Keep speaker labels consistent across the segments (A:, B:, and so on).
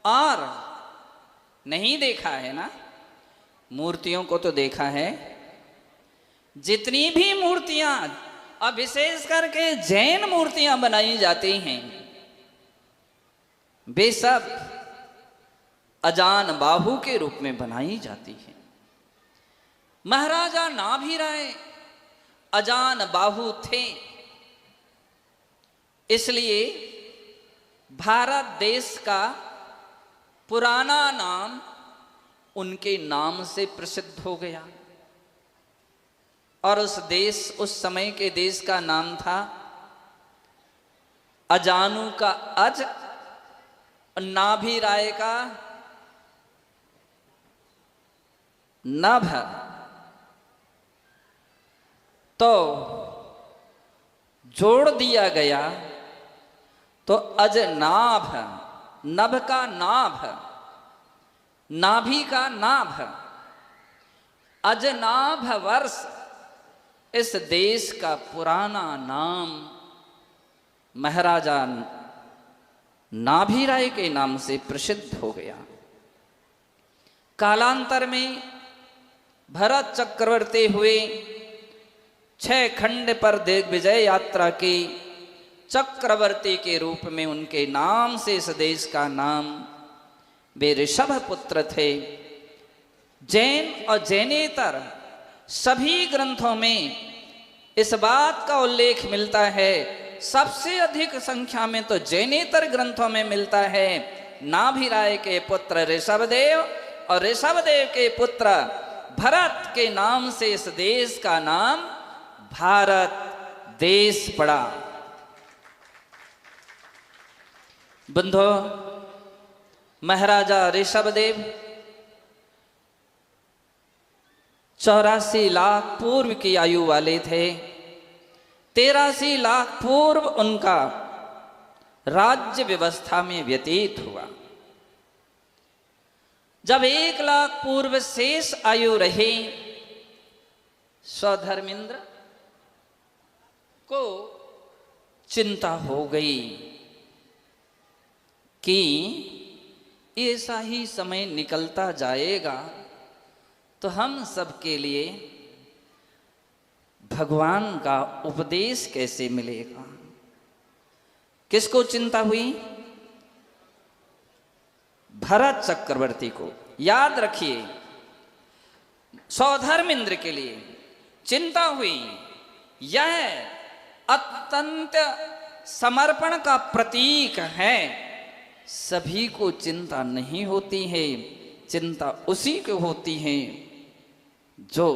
A: और नहीं देखा है ना, मूर्तियों को तो देखा है। जितनी भी मूर्तियां, और विशेष करके जैन मूर्तियां बनाई जाती हैं, वे सब अजान बाहु के रूप में बनाई जाती हैं। महाराजा नाभिराय अजान बाहु थे, इसलिए भारत देश का पुराना नाम उनके नाम से प्रसिद्ध हो गया। और उस समय के देश का नाम था अजानु का अज, नाभिराय का नभ। तो जोड़ दिया गया तो अजनाभ, नभ का नाभ, नाभि का नाभ, अजनाभ वर्ष इस देश का पुराना नाम महाराजा नाभिराय के नाम से प्रसिद्ध हो गया। कालांतर में भरत चक्रवर्ती हुए, 6 खंड पर दिग्विजय यात्रा की चक्रवर्ती के रूप में उनके नाम से इस देश का नाम, वे ऋषभ पुत्र थे। जैन और जैनेतर सभी ग्रंथों में इस बात का उल्लेख मिलता है, सबसे अधिक संख्या में तो जैनेतर ग्रंथों में मिलता है, नाभिराय के पुत्र ऋषभदेव और ऋषभदेव के पुत्र भरत के नाम से इस देश का नाम भारत देश पड़ा। बंधो, महाराजा ऋषभदेव 84 लाख पूर्व की आयु वाले थे। 83 लाख पूर्व उनका राज्य व्यवस्था में व्यतीत हुआ। जब 1 लाख पूर्व शेष आयु रही, स्वधर्मेंद्र को चिंता हो गई कि ऐसा ही समय निकलता जाएगा तो हम सबके लिए भगवान का उपदेश कैसे मिलेगा। किसको चिंता हुई? भरत चक्रवर्ती को। याद रखिए, सौधर्मेंद्र के लिए चिंता हुई। यह अत्यंत समर्पण का प्रतीक है। सभी को चिंता नहीं होती है, चिंता उसी को होती है जो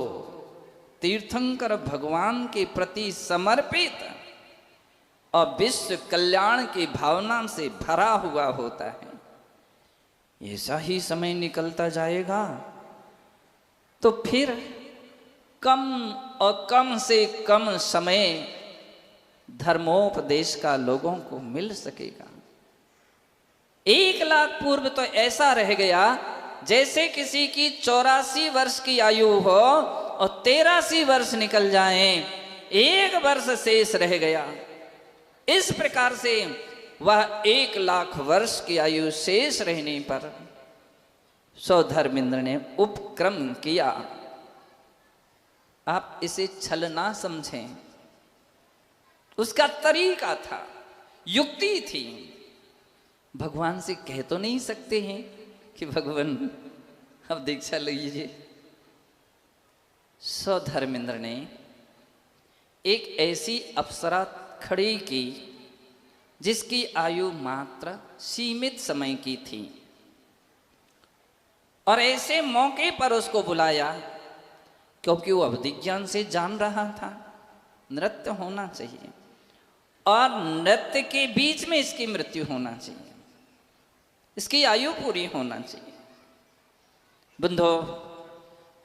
A: तीर्थंकर भगवान के प्रति समर्पित और विश्व कल्याण की भावना से भरा हुआ होता है। ऐसा ही समय निकलता जाएगा तो फिर कम और कम से कम समय धर्मोपदेश का लोगों को मिल सकेगा। 1 लाख पूर्व तो ऐसा रह गया जैसे किसी की 84 वर्ष की आयु हो और 83 वर्ष निकल जाएं, 1 वर्ष शेष रह गया। इस प्रकार से वह 1 लाख वर्ष की आयु शेष रहने पर सौधर्मेंद्र ने उपक्रम किया। आप इसे छल ना समझें, उसका तरीका था, युक्ति थी। भगवान से कह तो नहीं सकते हैं कि भगवान अब दीक्षा लीजिए। सौधर्मेंद्र ने एक ऐसी अप्सरा खड़ी की जिसकी आयु मात्र सीमित समय की थी, और ऐसे मौके पर उसको बुलाया क्योंकि वो अवधिज्ञान से जान रहा था नृत्य होना चाहिए और नृत्य के बीच में इसकी मृत्यु होना चाहिए, इसकी आयु पूरी होना चाहिए। बंधो,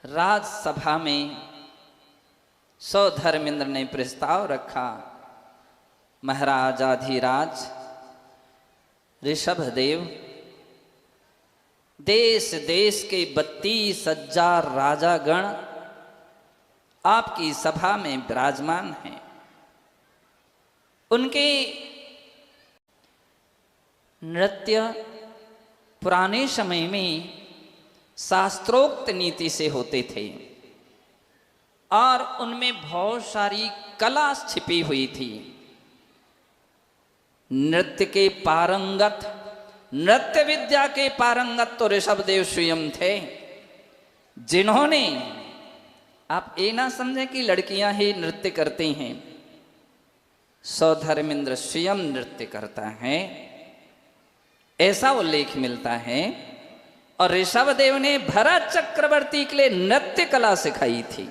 A: राजसभा में सौधर्मेंद्र ने प्रस्ताव रखा, महाराजाधिराज ऋषभदेव, देश देश के 32,000 राजागण आपकी सभा में विराजमान हैं। उनके नृत्य पुराने समय में शास्त्रोक्त नीति से होते थे और उनमें बहुत सारी कला छिपी हुई थी। नृत्य के पारंगत, नृत्य विद्या के पारंगत तो ऋषभदेव स्वयं थे, जिन्होंने, आप ये ना समझें कि लड़कियां ही नृत्य करती हैं, सौधर्मेंद्र स्वयं नृत्य करता है, ऐसा उल्लेख मिलता है। और ऋषभदेव ने भरत चक्रवर्ती के लिए नृत्य कला सिखाई थी।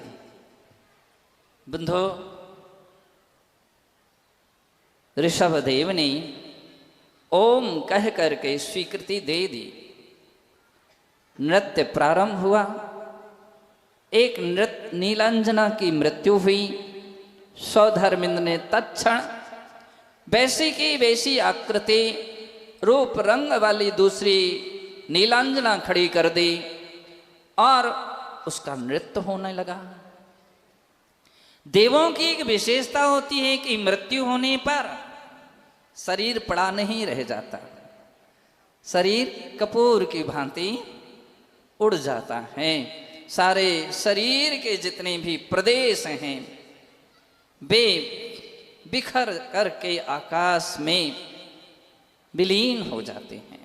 A: बंधो, ऋषभदेव ने ओम कह करके स्वीकृति दे दी। नृत्य प्रारंभ हुआ। एक नृत्य नीलांजना की मृत्यु हुई। सौधर्मेंद्र ने तत्क्षण वैसी की वैसी आकृति, रूप रंग वाली दूसरी नीलांजना खड़ी कर दी और उसका नृत्य होने लगा। देवों की एक विशेषता होती है कि मृत्यु होने पर शरीर पड़ा नहीं रह जाता, शरीर कपूर की भांति उड़ जाता है। सारे शरीर के जितने भी प्रदेश हैं वे बिखर करके आकाश में विलीन हो जाते हैं।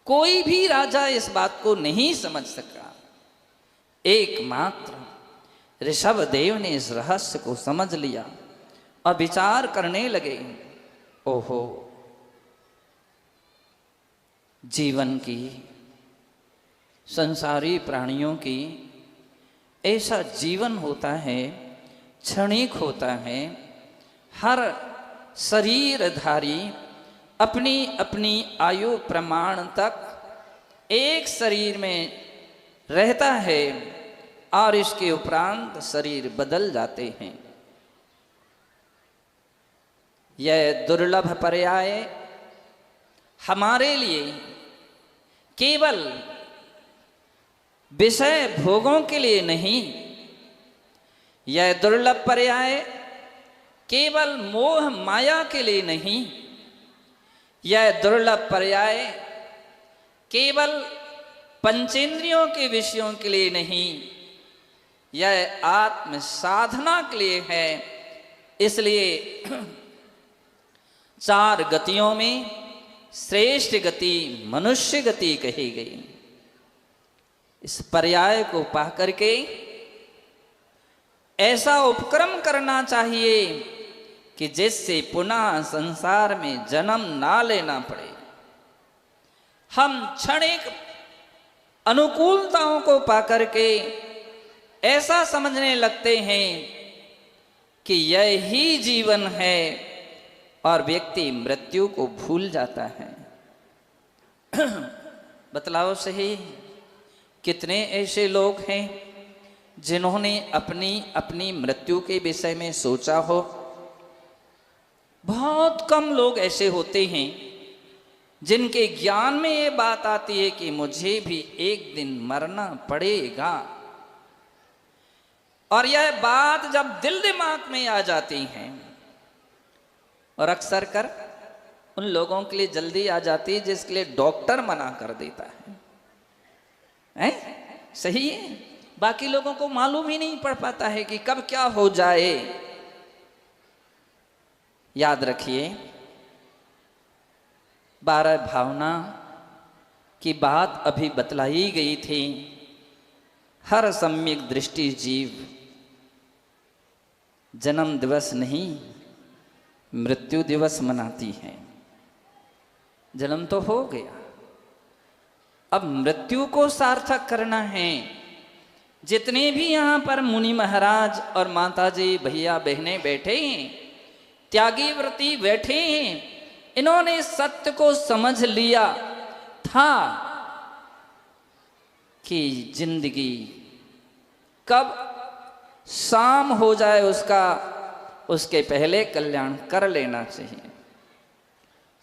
A: कोई भी राजा इस बात को नहीं समझ सका। एकमात्र ऋषभदेव ने इस रहस्य को समझ लिया और विचार करने लगे, ओहो, जीवन की, संसारी प्राणियों की ऐसा जीवन होता है, क्षणिक होता है। हर शरीरधारी अपनी अपनी आयु प्रमाण तक एक शरीर में रहता है और इसके उपरांत शरीर बदल जाते हैं। यह दुर्लभ पर्याय हमारे लिए केवल विषय भोगों के लिए नहीं, यह दुर्लभ पर्याय केवल मोह माया के लिए नहीं, यह दुर्लभ पर्याय केवल पंचेंद्रियों के विषयों के लिए नहीं, यह आत्म साधना के लिए है। इसलिए चार गतियों में श्रेष्ठ गति मनुष्य गति कही गई। इस पर्याय को पा करके ऐसा उपक्रम करना चाहिए कि जिससे पुनः संसार में जन्म ना लेना पड़े। हम क्षणिक अनुकूलताओं को पाकर के ऐसा समझने लगते हैं कि यह ही जीवन है और व्यक्ति मृत्यु को भूल जाता है। बतलाओ सही, कितने ऐसे लोग हैं जिन्होंने अपनी अपनी मृत्यु के विषय में सोचा हो? बहुत कम लोग ऐसे होते हैं जिनके ज्ञान में ये बात आती है कि मुझे भी एक दिन मरना पड़ेगा। और यह बात जब दिल दिमाग में आ जाती है, और अक्सर कर उन लोगों के लिए जल्दी आ जाती है जिसके लिए डॉक्टर मना कर देता है? सही है। बाकी लोगों को मालूम ही नहीं पड़ पाता है कि कब क्या हो जाए। याद रखिए, 12 भावना की बात अभी बतलाई गई थी। हर सम्यक दृष्टि जीव जन्म दिवस नहीं, मृत्यु दिवस मनाती है। जन्म तो हो गया, अब मृत्यु को सार्थक करना है। जितने भी यहाँ पर मुनि महाराज और माताजी भैया बहनें बैठे हैं, त्यागी व्रती बैठे हैं, इन्होंने सत्य को समझ लिया था कि जिंदगी कब शाम हो जाए उसके पहले कल्याण कर लेना चाहिए।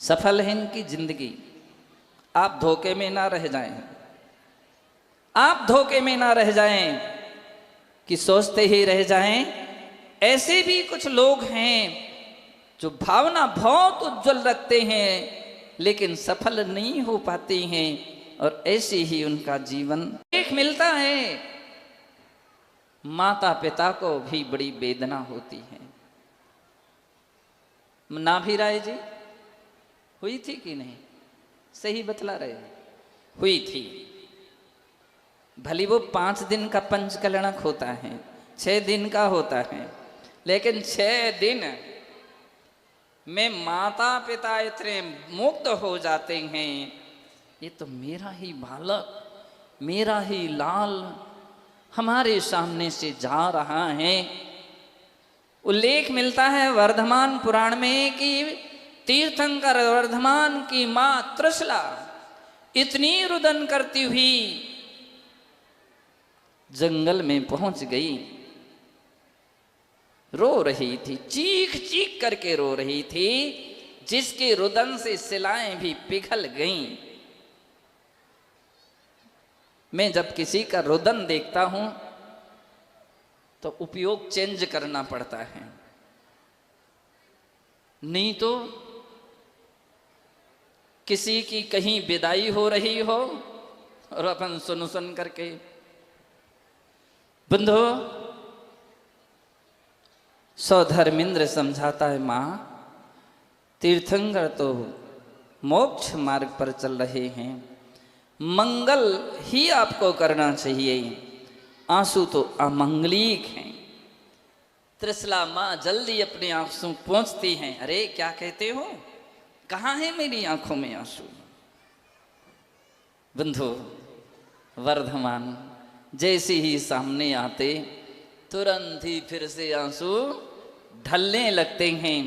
A: सफल है इनकी जिंदगी। आप धोखे में ना रह जाएं, आप धोखे में ना रह जाएं कि सोचते ही रह जाएं। ऐसे भी कुछ लोग हैं जो भावना बहुत उज्जवल रखते हैं, लेकिन सफल नहीं हो पाते हैं और ऐसे ही उनका जीवन एक मिलता है। माता पिता को भी बड़ी वेदना होती है। नाभि राय जी हुई थी कि नहीं? सही बतला रहे हैं, हुई थी। भली वो 5 दिन का पंचकलनक होता है, 6 दिन का होता है, लेकिन 6 दिन में माता पिता इतने मुग्ध हो जाते हैं, ये तो मेरा ही बालक, मेरा ही लाल हमारे सामने से जा रहा है। उल्लेख मिलता है वर्धमान पुराण में कि तीर्थंकर वर्धमान की मां त्रिशला इतनी रुदन करती हुई जंगल में पहुंच गई, रो रही थी, चीख चीख करके रो रही थी, जिसके रुदन से शिलाएं भी पिघल गईं। मैं जब किसी का रुदन देखता हूं तो उपयोग चेंज करना पड़ता है, नहीं तो किसी की कहीं विदाई हो रही हो और अपन सुन सुन करके। बंधु, सौधर्मेंद्र समझाता है, मां तीर्थंकर तो मोक्ष मार्ग पर चल रहे हैं, मंगल ही आपको करना चाहिए, आंसू तो अमंगलिक हैं। त्रिशला मां जल्दी अपने आंसू पहुंचती हैं। अरे क्या कहते हो, कहाँ है मेरी आंखों में आंसू? बंधु, वर्धमान जैसे ही सामने आते तुरंत ही फिर से आंसू ढलने लगते हैं।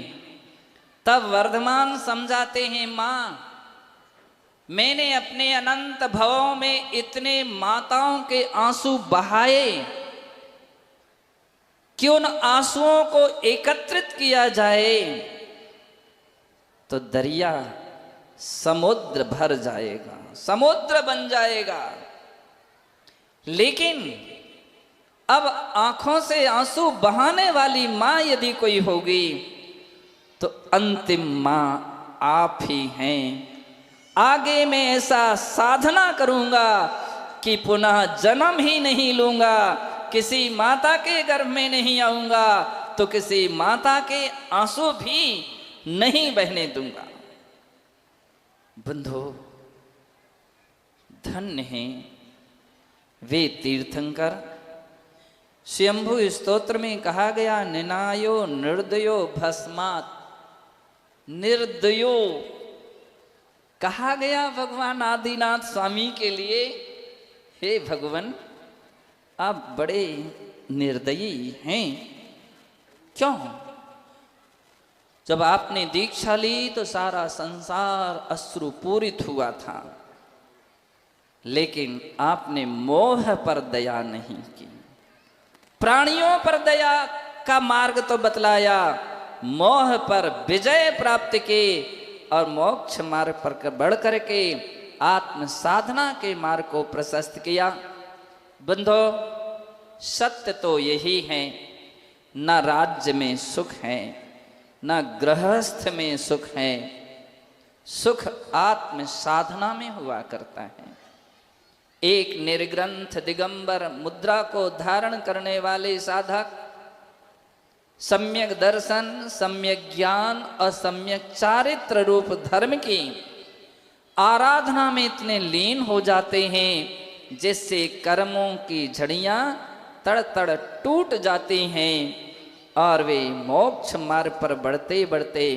A: तब वर्धमान समझाते हैं, मां मैंने अपने अनंत भवों में इतने माताओं के आंसू बहाए कि उन आंसुओं को एकत्रित किया जाए तो दरिया समुद्र भर जाएगा, समुद्र बन जाएगा। लेकिन अब आंखों से आंसू बहाने वाली मां यदि कोई होगी तो अंतिम मां आप ही हैं। आगे मैं ऐसा साधना करूंगा कि पुनः जन्म ही नहीं लूंगा, किसी माता के गर्भ में नहीं आऊंगा, तो किसी माता के आंसू भी नहीं बहने दूंगा। बंधु, धन्य हैं वे तीर्थंकर। स्वयंभू स्तोत्र में कहा गया, निनायो निर्दयो भस्मात्, निर्दयो कहा गया भगवान आदिनाथ स्वामी के लिए, हे भगवान आप बड़े निर्दयी हैं। क्यों? जब आपने दीक्षा ली तो सारा संसार अश्रुपूरित हुआ था, लेकिन आपने मोह पर दया नहीं की, प्राणियों पर दया का मार्ग तो बतलाया, मोह पर विजय प्राप्त की और मोक्ष मार्ग पर बढ़ करके आत्म साधना के मार्ग को प्रशस्त किया। बंधो, सत्य तो यही है, न राज्य में सुख है, न गृहस्थ में सुख है, सुख आत्म साधना में हुआ करता है। एक निर्ग्रंथ दिगंबर मुद्रा को धारण करने वाले साधक सम्यक दर्शन, सम्यक ज्ञान और सम्यक चारित्र रूप धर्म की आराधना में इतने लीन हो जाते हैं जिससे कर्मों की झड़ियां तड़ तड़ टूट जाती हैं और वे मोक्ष मार्ग पर बढ़ते बढ़ते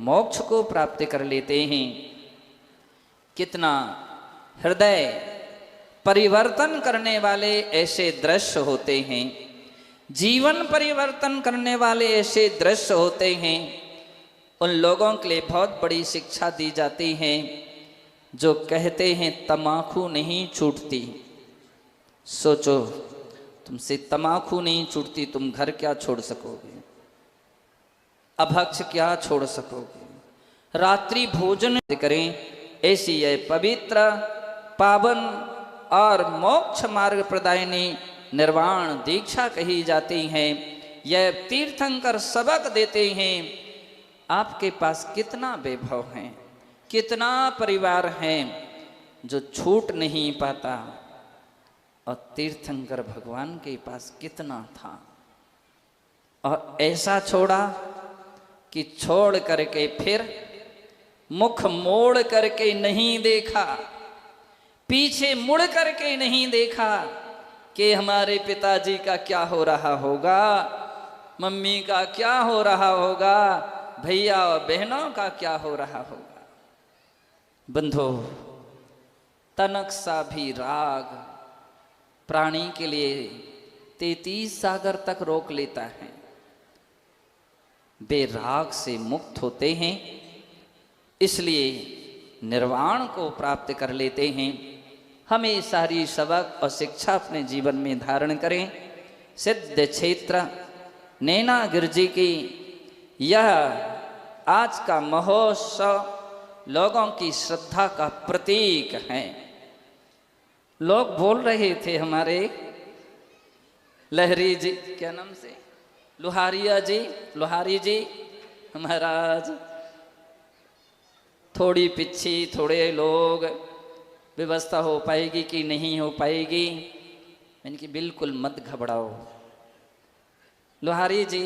A: मोक्ष को प्राप्त कर लेते हैं। कितना हृदय परिवर्तन करने वाले ऐसे दृश्य होते हैं, जीवन परिवर्तन करने वाले ऐसे दृश्य होते हैं। उन लोगों के लिए बहुत बड़ी शिक्षा दी जाती है जो कहते हैं तमाकू नहीं छूटती। सोचो, तुमसे तमाकू नहीं छूटती, तुम घर क्या छोड़ सकोगे, अभक्ष क्या छोड़ सकोगे, रात्रि भोजन करें। ऐसी यह पवित्र पावन और मोक्ष मार्ग प्रदायिनी निर्वाण दीक्षा कही जाती है। यह तीर्थंकर सबक देते हैं, आपके पास कितना वैभव है, कितना परिवार है जो छूट नहीं पाता, और तीर्थंकर भगवान के पास कितना था, और ऐसा छोड़ा कि छोड़ करके फिर मुख मोड़ करके नहीं देखा, पीछे मुड़ करके नहीं देखा कि हमारे पिताजी का क्या हो रहा होगा, मम्मी का क्या हो रहा होगा, भैया और बहनों का क्या हो रहा होगा। बंधो, तनक सा भी राग प्राणी के लिए 33 सागर तक रोक लेता है। वे राग से मुक्त होते हैं, इसलिए निर्वाण को प्राप्त कर लेते हैं। हमें सारी सबक और शिक्षा अपने जीवन में धारण करें। सिद्ध क्षेत्र नैनागिर जी की यह आज का महोत्सव लोगों की श्रद्धा का प्रतीक है। लोग बोल रहे थे हमारे लहरी जी, क्या नाम से, लोहारी जी महाराज, थोड़ी पिछी, थोड़े लोग, व्यवस्था हो पाएगी कि नहीं हो पाएगी। मैंने कि बिल्कुल मत घबराओ। लोहारी जी,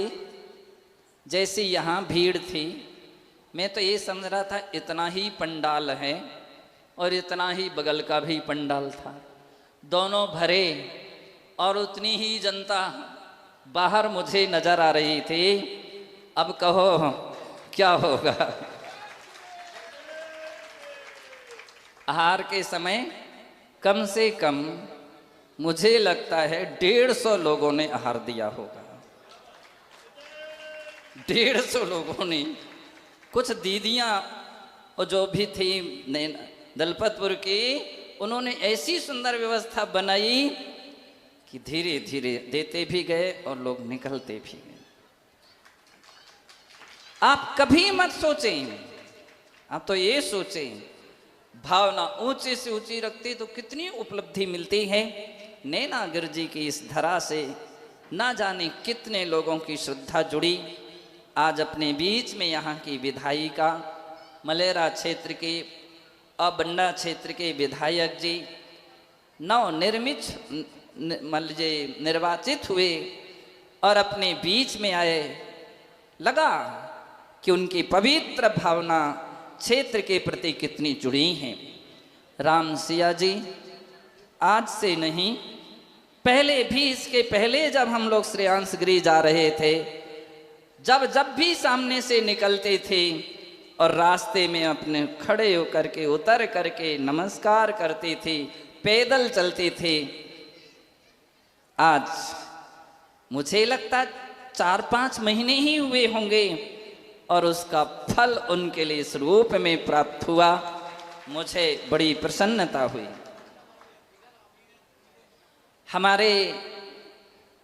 A: जैसी यहाँ भीड़ थी, मैं तो ये समझ रहा था इतना ही पंडाल है और इतना ही बगल का भी पंडाल था, दोनों भरे, और उतनी ही जनता बाहर मुझे नजर आ रही थी। अब कहो क्या होगा। आहार के समय कम से कम मुझे लगता है 150 लोगों ने आहार दिया होगा। 150 लोगों ने। कुछ दीदियां और जो भी थी दलपतपुर की, उन्होंने ऐसी सुंदर व्यवस्था बनाई कि धीरे धीरे देते भी गए और लोग निकलते भी गए। आप कभी मत सोचें, आप तो ये सोचें, भावना ऊंचे से ऊंची रखते तो कितनी उपलब्धि मिलती है। नैनागिर जी की इस धरा से ना जाने कितने लोगों की श्रद्धा जुड़ी। आज अपने बीच में यहाँ की विधायिका, मलेरा क्षेत्र के और बंडा क्षेत्र के विधायक जी नवनिर्मित निर्वाचित हुए और अपने बीच में आए। लगा कि उनकी पवित्र भावना क्षेत्र के प्रति कितनी जुड़ी हैं। राम सिया जी आज से नहीं, पहले भी, इसके पहले जब हम लोग श्रेयांसगिरी जा रहे थे, जब भी सामने से निकलते थे और रास्ते में अपने खड़े होकर के उतर करके नमस्कार करते थे, पैदल चलते थे। आज मुझे लगता 4-5 महीने ही हुए होंगे और उसका फल उनके लिए इस रूप में प्राप्त हुआ। मुझे बड़ी प्रसन्नता हुई। हमारे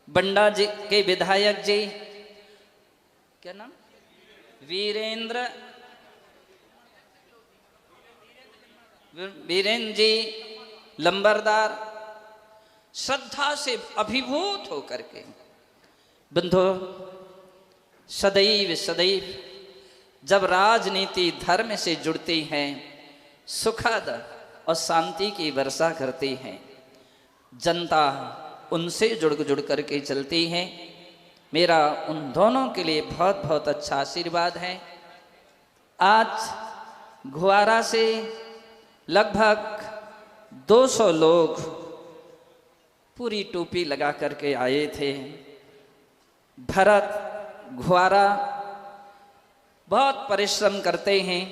A: बंडा जी के विधायक जी, क्या नाम, वीरेंद्र जी लंबरदार, श्रद्धा से अभिभूत होकर के, बंधु, सदैव सदैव जब राजनीति धर्म से जुड़ती है, सुखद और शांति की वर्षा करती है, जनता उनसे जुड़ करके चलती है। मेरा उन दोनों के लिए बहुत बहुत अच्छा आशीर्वाद है। आज घुआरा से लगभग 200 लोग पूरी टोपी लगा करके आए थे। भरत घुआरा बहुत परिश्रम करते हैं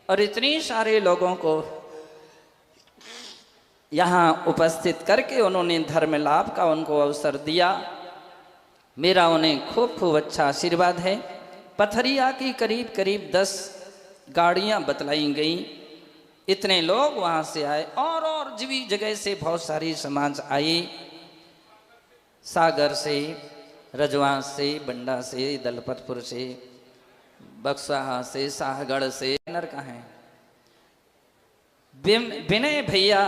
A: और इतने सारे लोगों को यहाँ उपस्थित करके उन्होंने धर्म लाभ का उनको अवसर दिया। मेरा उन्हें खूब खूब अच्छा आशीर्वाद है। पथरिया की करीब करीब 10 गाड़ियाँ बतलाई गई, इतने लोग वहाँ से आए और जीवी जगह से बहुत सारी समाज आई, सागर से, रजवां से, बंडा से, दलपतपुर से, बक्साहा से, शाहगढ़ से, नर कहाँ है, विनय भैया,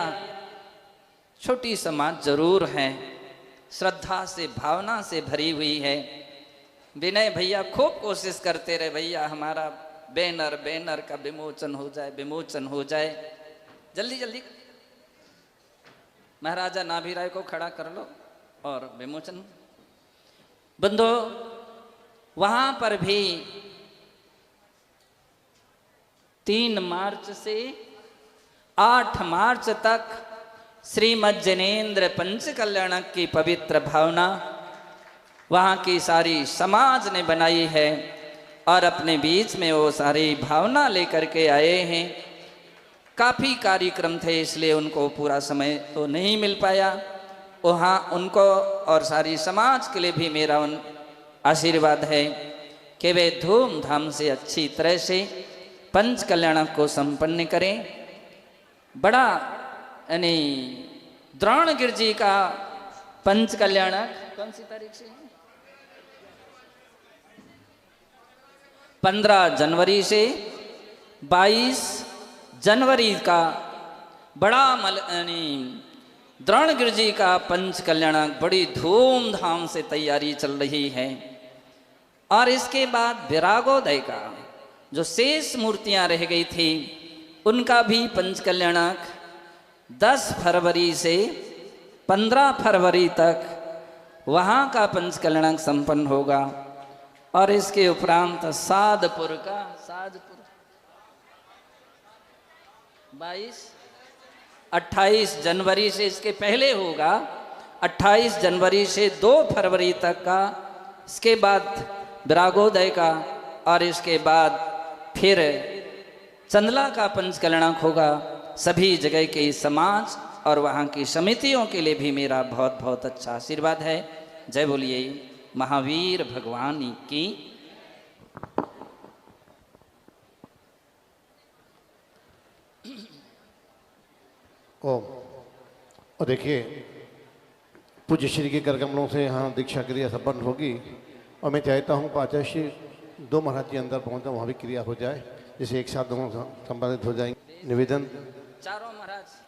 A: छोटी समाज जरूर है, श्रद्धा से भावना से भरी हुई है। विनय भैया खूब कोशिश करते रहे, भैया हमारा बैनर बैनर का विमोचन हो जाए, विमोचन हो जाए। जल्दी जल्दी महाराजा नाभिराय को खड़ा कर लो और विमोचन। बंधो, वहां पर भी 3 मार्च से 8 मार्च तक श्रीमद् जैनेन्द्र पंच कल्याणक की पवित्र भावना वहाँ की सारी समाज ने बनाई है और अपने बीच में वो सारी भावना लेकर के आए हैं। काफ़ी कार्यक्रम थे इसलिए उनको पूरा समय तो नहीं मिल पाया। वहाँ उनको और सारी समाज के लिए भी मेरा उन आशीर्वाद है कि वे धूमधाम से अच्छी तरह से पंच कल्याणक को संपन्न करें। बड़ा यानी द्रोणगिरि जी का पंच कल्याणक कौन सी तारीख से है? 15 जनवरी से 22 जनवरी का बड़ा द्रोणगिरि जी का पंच कल्याणक बड़ी धूमधाम से तैयारी चल रही है। और इसके बाद विरागोदय का जो शेष मूर्तियां रह गई थी उनका भी पंच कल्याणक 10 फरवरी से 15 फरवरी तक वहाँ का पंच कल्याणक संपन्न होगा। और इसके उपरांत साधपुर का 28 जनवरी से, इसके पहले होगा 28 जनवरी से 2 फरवरी तक का, इसके बाद विरागोदय का और इसके बाद फिर चंदला का पंच कल्याणक होगा। सभी जगह के समाज और वहाँ की समितियों के लिए भी मेरा बहुत बहुत अच्छा आशीर्वाद है। जय बोलिए महावीर भगवान की।
B: ओम। और देखिए पूज्य श्री के कर कमलों से यहाँ दीक्षा क्रिया संपन्न होगी और मैं चाहता हूँ पाचाश्री 2 महाराज के अंदर पहुँचा वहाँ भी क्रिया हो जाए, जिसे एक साथ दोनों संपादित हो जाएंगे। निवेदन
A: चारों महाराज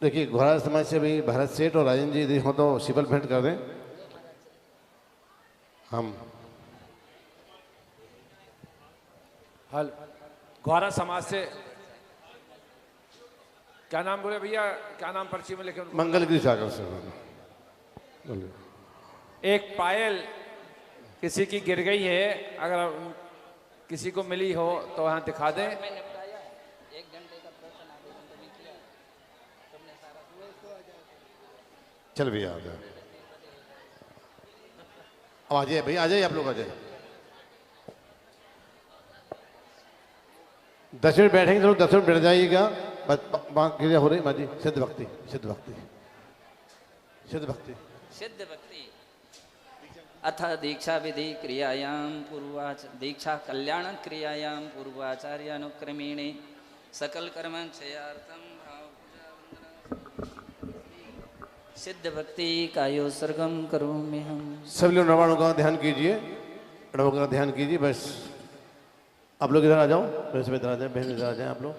B: देखिए घोड़ा समाज से भी भरत सेठ और राजन जी हो तो शिवल भेंट कर दें। हम
C: हल ग्वारा समाज से क्या नाम बोले भैया, क्या नाम पर्ची में लिखे?
B: मंगलगिरी सागर से।
C: एक पायल किसी की गिर गई है, अगर किसी को मिली हो तो वहां दिखा दें।
B: चल भैया आ जाए, अब आ जाइए भैया, आ जाइए आप लोग आ जाइए। 10 मिनट बैठेंगे जरूर, 10 मिनट बैठ जाइएगा। बस क्रिया हो रही माँ जी। सिद्ध भक्ति सिद्ध भक्ति सिद्ध भक्ति
A: सिद्ध भक्ति अथ दीक्षा विधि क्रियायां पूर्वाच दीक्षा कल्याण क्रियायां पूर्वाचार्यानुक्रमेणे सकल कर्म क्षयार्थम सिद्ध भक्ति कायो सर्गम करोमि हम।
B: सभी लोग नवाणों का ध्यान कीजिए, नवाणों का ध्यान कीजिए। बस आप लोग इधर आ जाओ, मेरे से इधर आ जाए, बहन इधर आ जाए आप लोग।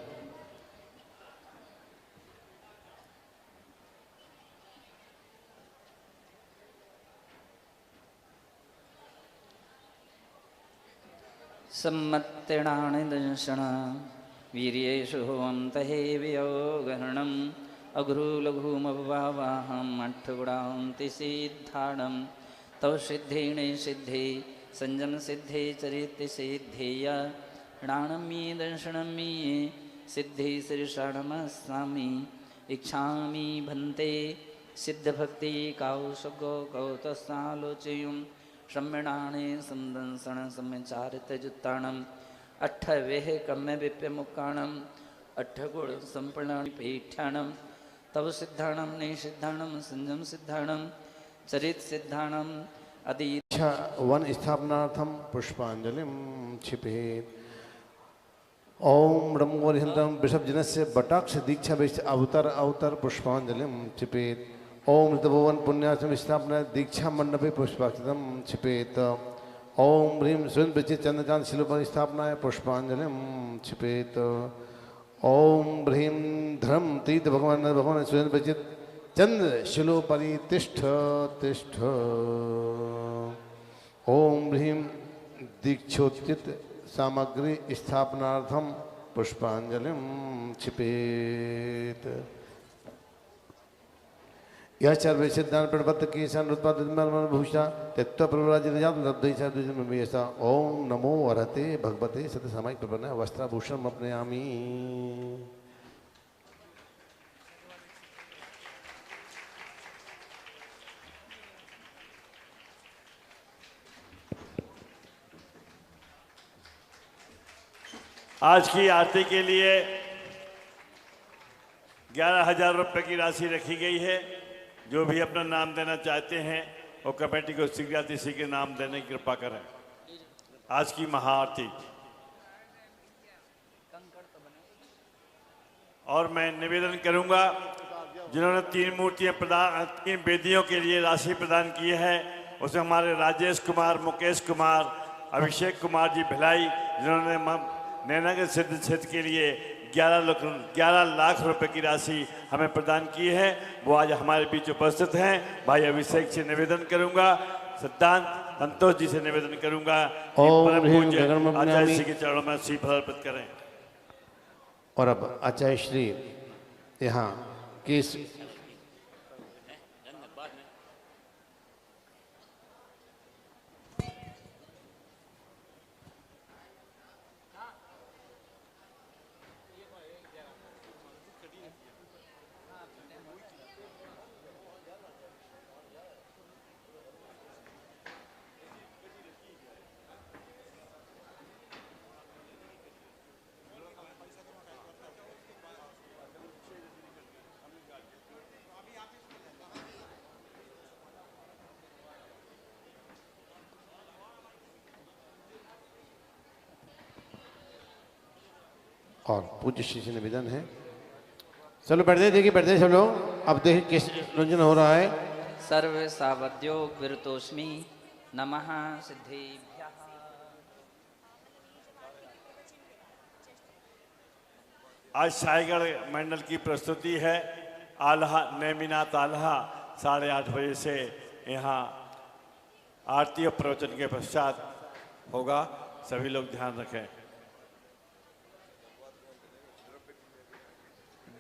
A: सम्मत्तिणानि दंशण वीर्येषु होमन्तहे वियोगहरणम् अघ्रू लघुमवाहम् अट्ठगुणान्ति सिद्धाणम् तव सिद्धेणे सिद्धे संजम सिद्धे चरित्र सिद्धेय णाणम्ये दर्शनम्ये सिद्धे श्रीषणमस्वामी इच्छामि भन्ते सिद्धभक्ति कौशगो कौतसालोचयुं सम्यणाणे संदंसण सम्यचारितजुत्ताणम् अट्ठवेः कम्य विप्यमुक्काणम् अट्ठगुण संपूर्णानि पीठ्याणम् तव सिद्धाणं निषिद्धाणं संजम सिद्धाणं चरित सिद्धाणं अदि
B: वन स्थापनार्थम पुष्पांजलिं क्षिपेत्। ओम ब्रह्मोरिहंतम वृषभ जनस्य बटाक्ष दीक्षा अवतर अवतर पुष्पांजलिं क्षिपेत्। ओम ऋतभुवन पुण्यासम स्थापना दीक्षा मंडपे पुष्पाक्षतम क्षिपेत्। ओम ह्रीं स्वयं विचित चंद्रकांत शिलोपन स्थापनाय पुष्पांजलिं क्षिपेत्। ओम ह्रीं धर्म तीर्थ भगवान भगवान स्वयं विचित चंद्र शिलोपरि तिष्ठ तिष्ठ। ओम ह्रीं दीक्षोचित सामग्री स्थापनार्थम पुष्पांजलिं क्षिपेत। यह सर्वे सिद्धांत प्रणपत की भूषा त्यक्त्वा प्रव्राजित लब्धैसा। ओम नमो वरते भगवते सत सामयिक प्रपन्न वस्त्राभूषण अपनयामि।
D: आज की आरती के लिए 11,000 रुपये की राशि रखी गई है। जो भी अपना नाम देना चाहते हैं वो कमेटी को शीघ्र इसी के नाम देने की कृपा करें। आज की महाआरती। और मैं निवेदन करूंगा, जिन्होंने 3 मूर्तियां प्रदान 3 वेदियों के लिए राशि प्रदान की है, उसमें हमारे राजेश कुमार, मुकेश कुमार, अभिषेक कुमार जी भिलाई, जिन्होंने नैना के सिद्ध क्षेत्र के लिए 11 लाख रुपए की राशि हमें प्रदान की है, वो आज हमारे बीच उपस्थित हैं। भाई अभिषेक से निवेदन करूंगा, सिद्धांत संतोष जी से निवेदन करूंगा कि परम पूज्य आचार्य श्री के चरणों में श्रीफल अर्पित करें।
B: और अब आचार्य श्री यहाँ किस और पूज्य श्री से निवेदन है। चलो बैठ देखिए, बैठ सब लोग। अब देखिए किस रंजन हो रहा है।
A: सर्व सावध्यो विरतोस्मि नमः सिद्धेभ्यः।
D: आज साईगढ़ मंडल की प्रस्तुति है। आल्हा नेमिनाथ आल्हा 8:30 बजे से यहाँ आरती और प्रवचन के पश्चात होगा। सभी लोग ध्यान रखें।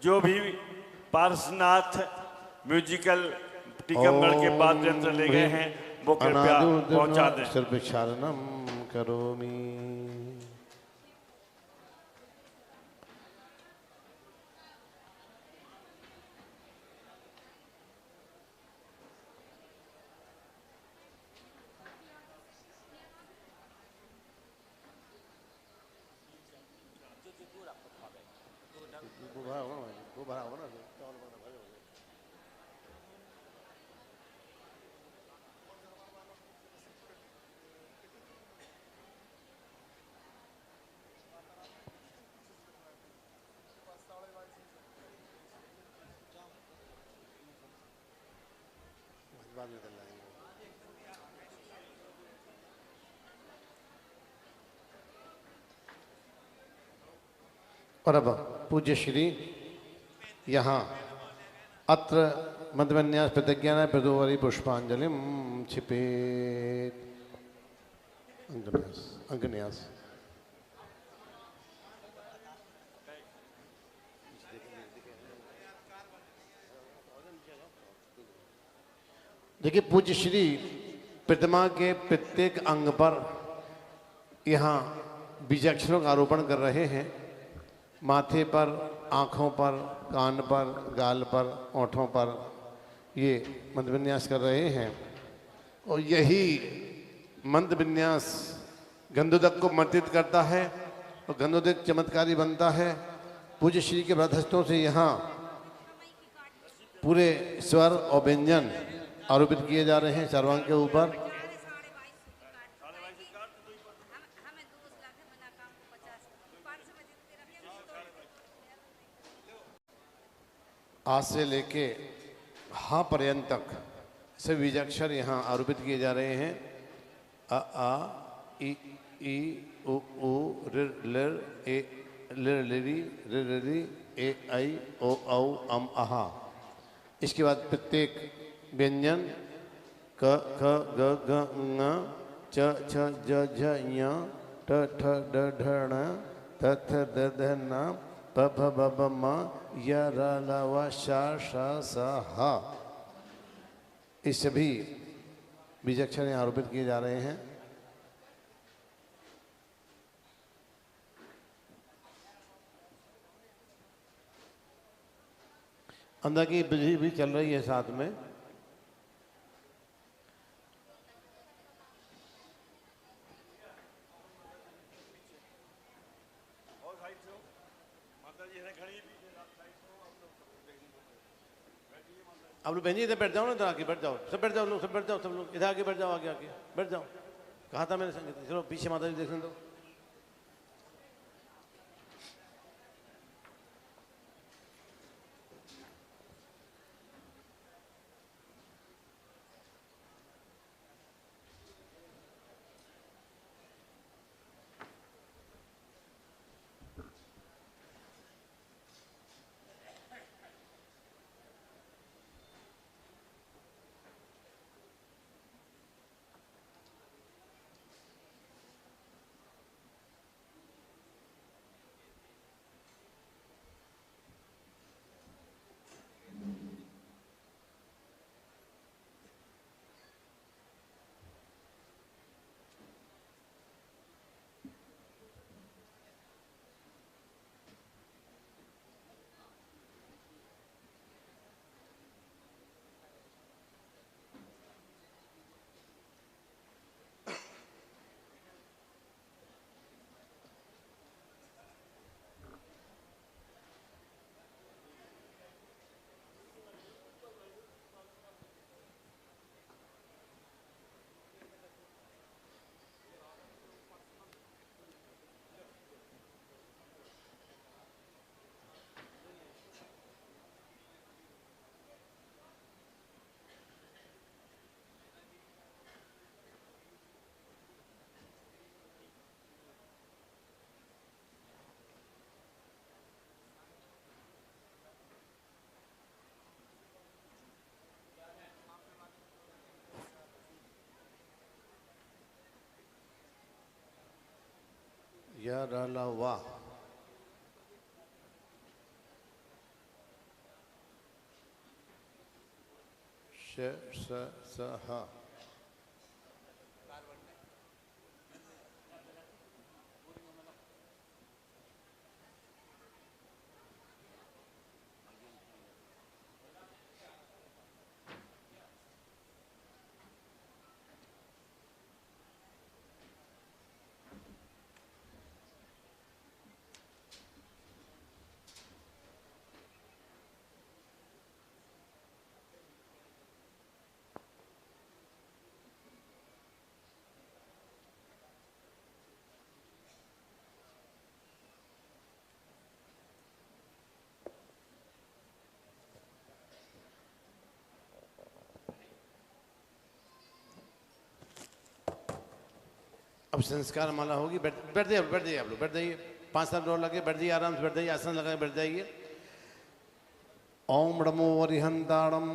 D: जो भी पार्श्वनाथ म्यूजिकल टीकमगढ़ के बाद यंत्र ले गए हैं वो कृपया पहुंचा दें।
B: सर्वक्षालनम करोमि। और अब पूज्य श्री यहाँ अत्र मध्यन्यास प्रतिज्ञा प्रदोवरी पुष्पांजलि क्षिपेत। अंगन्यास देखिए, पूज्य श्री प्रतिमा के प्रत्येक अंग पर यहाँ बीजाक्षरों का आरोपण कर रहे हैं। माथे पर, आँखों पर, कान पर, गाल पर, ओंठों पर ये मंत्र विन्यास कर रहे हैं। और यही मंत्र विन्यास गंधोदक को मंत्रित करता है और गंधोदक चमत्कारी बनता है। पूज्य श्री के व्रतस्थों से यहाँ पूरे स्वर और व्यंजन आरोपित किए जा रहे हैं सर्वांग के ऊपर। आज से लेके हा पर्यंत तक से बीजाक्षर यहाँ आरोपित किए जा रहे हैं। अ आ इ ई उ ऊ ऋ लृ ए लृ लृ ऋ ऋ ए ऐ ओ औ अम आहा। इसके बाद प्रत्येक व्यंजन क ख ग घ ङ च छ ज झ ञ ट ठ ड ढ ण थ थ द ध न प फ ब ब म य र ल व श ष स ह। इस सभी बीजाक्षर यहाँ आरोपित किए जा रहे हैं। अंदर की बिजली भी चल रही है साथ में। आप लोग बहन जी इधर बैठ जाओ ना, इधर आके बैठ जाओ, सब बैठ जाओ लोग, सब बैठ जाओ, सब लोग इधर आके बैठ जाओ, आगे आके बैठ जाओ। कहा था मैंने संगीत, चलो पीछे माता जी देखने दो। य र ल व श स स ह। अब संस्कार माला होगी। बैठ बैठ जाइए, बैठ जाइए, आप लोग बैठ जाइए, 5-7 डोर लगे, बैठ जाइए, आराम से बैठ जाइए, आसन लगा बैठ जाइए। ओम णमो वरिहंताणम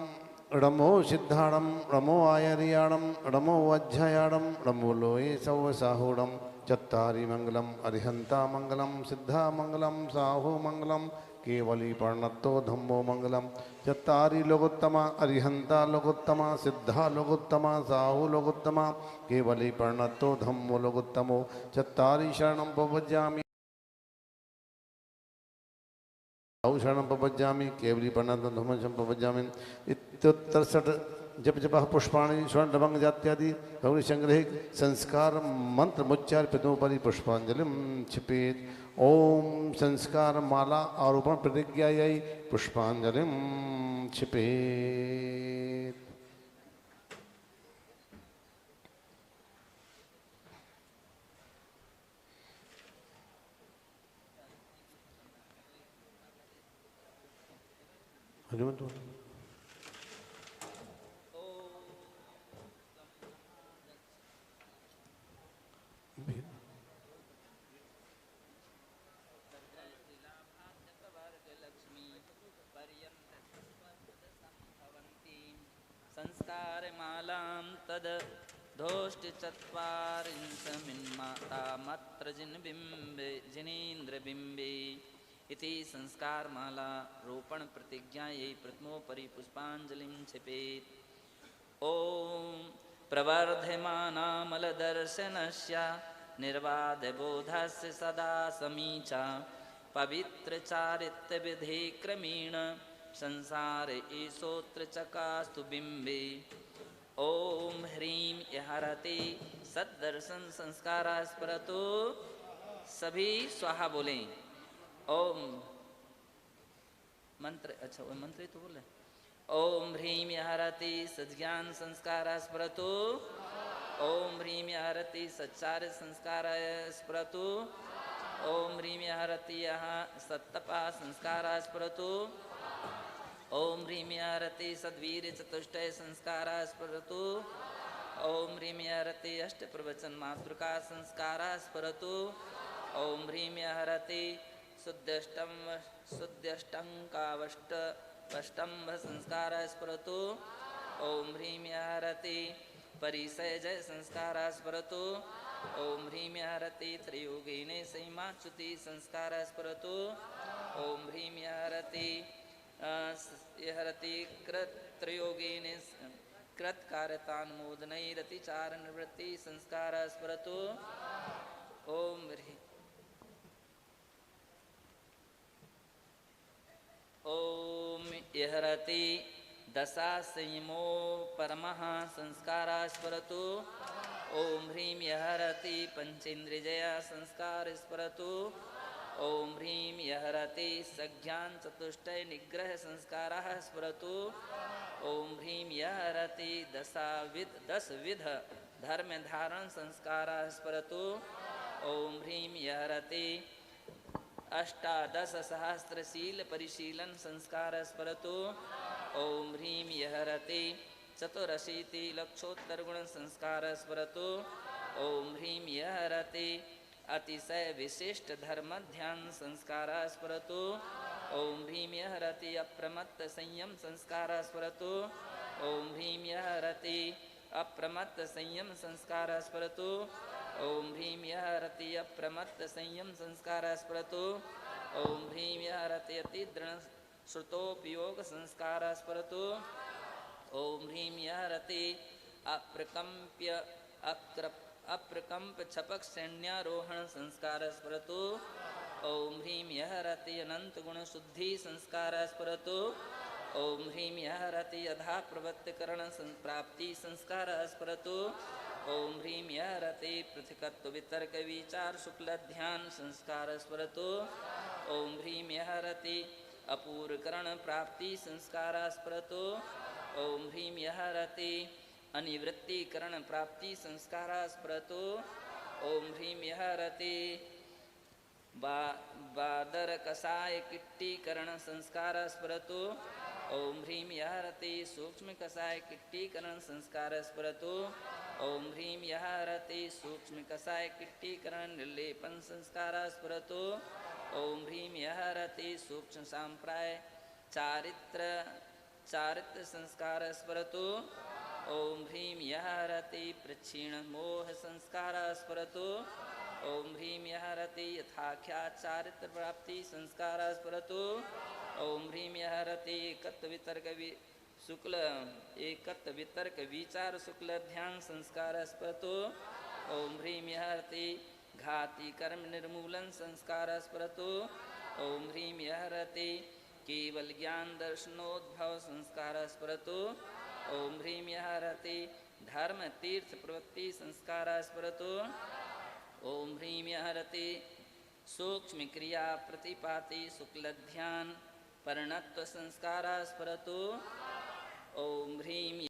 B: णमो सिद्धाणम णमो आयरियाणम णमो वज्जयाणम णमो लोये सौ साहूणम चत्तारि मंगलम अरिहंता मंगलम सिद्धा मंगलम साहू मंगलम केवली पर्णत्तो धम्मो मंगलम चत्तारि लोकोत्तमा अरिहंता लोकोत्तमा सिद्धा लोकोत्तमा साहू लोकोत्तमा केवली पर्णत्तो धम्मो लोकोत्तमो चत्तारि शरणं प्रपद्यामि शरणं प्रपद्यामि केवली पर्णत्तो धम्मो प्रपद्यामि। इत्युत्तरषट् जप जपः पुष्पाणि स्वर्ण लवंग जात्यादि गौरी संग्रहे संस्कार मंत्र मुच्चार्पितोपरि पुष्पांजलिं क्षिपेत। ओम संस्कार माला आरोपण प्रतिज्ञायै पुष्पांजलिं क्षिपेत।
A: संस्कार मालां तद धोष्टिचत्वारिंशमिन्माता मत्र जिनबिम्बे जिनेन्द्रबिम्बे इति संस्कारमाला रोपण प्रतिज्ञायै प्रथमोपरि पुष्पाञ्जलिं क्षिपेत्। ॐ प्रवर्धमानामलदर्शनस्य निर्बाधबोधस्य सदा समीचा पवित्रचारित्यविधे क्रमेण संसार ईशोत्र चकास्तु बिम्बे। ओम ह्रीं यहरते सद्दर्शन संस्कारा स्मरतो। सभी स्वाहा बोलें। ओम मंत्र, अच्छा वो मंत्र तो बोले। ओम ह्रीं यहरते सज्ञान संस्कारा स्मरतो। ओम ह्रीं यहरते सच्चार्य संस्कारा स्मरतो। ओम ह्रीं यहरते सत्तपा संस्कारा स्मरतो। ओम ह्रीं यहरते सद्वीर चतुष्टय संस्कारा स्मरतु। ओम ह्रीं यहरते अष्ट प्रवचन मातृका संस्कारा स्मरतु। ओम ह्रीं यहरते शुद्ध्यष्टंकावष्टम्भ संस्कारा स्मरतु। ओम ह्रीं यहरते परिसय जय संस्कारा स्मरतु। ओम ह्रीं यहरते त्रयोगेने संयमाच्युति संस्कारा स्मरतु। ओम ह्रीं यहरते यहरति त्रयोगेन कृतकार्यतान्मोदनैरतिचारनिवृत्ति संस्कार स्मरतु। ओम ओम यहरति दशा संयमो परमः संस्कार स्मरतु। ओम ह्रीं यहरति पंचेन्द्रियजया संस्कार स्मरतु। ओम ह्रीं यहरते सज्ञान चतुष्टय निग्रह संस्काराः स्मरतु। ओम ह्रीं यहरते दस विध धर्म धारण संस्काराः स्मरतु। ओम ह्रीं यहरते अष्टादश सहस्र शील परिशीलन संस्कार स्मरतु। ओम ह्रीं यहरते चतुरशीति लक्षोत्तर गुण संस्कार स्मरतु। ओम ह्रीं यहरते अतिशय विशिष्ट धर्म ध्यान संस्कार स्मरतु। ओम ह्रीं यहरति अप्रमत्त संयम संस्कार स्मरतु। ओम ह्रीं यहरति अप्रमत्त संयम संस्कार स्मरतु। ओम ह्रीं यहरति अप्रमत्त संयम संस्कार स्मरतु। ओम ह्रीं यहरति अति दृढ़ श्रुतोपयोग संस्कार स्मरतु। ओम ह्रीं यहरति अप्रकंप छपक सैन्यारोहण संस्कार स्मरतु। ओम ह्रीं यहरति अनंत गुण शुद्धि संस्कार स्मरतु। ओम ह्रीं यहरति अधा प्रवृत्तिकरण प्राप्ति संस्कार स्मरतु। ओम ह्रीं यहरति पृथकत्व वितर्क विचार शुक्ल ध्यान संस्कार स्मरतु। ओम ह्रीं यहरति अपूर्वकरण प्राप्ति संस्कार स्मरतु। ओम ह्रीं यहरति अनिवृत्तिकरण प्राप्ति संस्कार स्मरतु। ओम ह्रीं यहरति बादर कषाय किट्टीकरण संस्कार स्मरतु। ओम ह्रीं यहरति सूक्ष्म कषाय किट्टीकरण संस्कार स्मरतु। ओम ह्रीं यहरति सूक्ष्म कषाय किट्टीकरण निर्लेपन संस्कार स्मरतु। ओम ह्रीं यहरति सूक्ष्म सांप्राय चारित्र संस्कार स्मरतु। ओम ह्रीं यहरति प्रक्षीण मोह संस्कार स्मरतु। ओम ह्रीं यहरति यथाख्या चारित्र प्राप्ति संस्कार स्मरतु। ओम ह्रीं यहरति एकत्व वितर्क विचार शुक्ल ध्यान संस्कार स्मरतु। ओम ह्रीं यहरति घाती कर्म निर्मूलन संस्कार स्मरतु। ओम ह्रीं यहरति केवल ज्ञान दर्शनोद्भव संस्कार स्मरतु। ओम ह्रीं यहरति धर्म तीर्थ प्रवृत्ति संस्कार स्मरतु। ओम ह्रीं यहरति सूक्ष्म क्रिया प्रतिपाति शुक्ल ध्यान परिणत्व संस्कार स्मरतु। ओम ह्रीं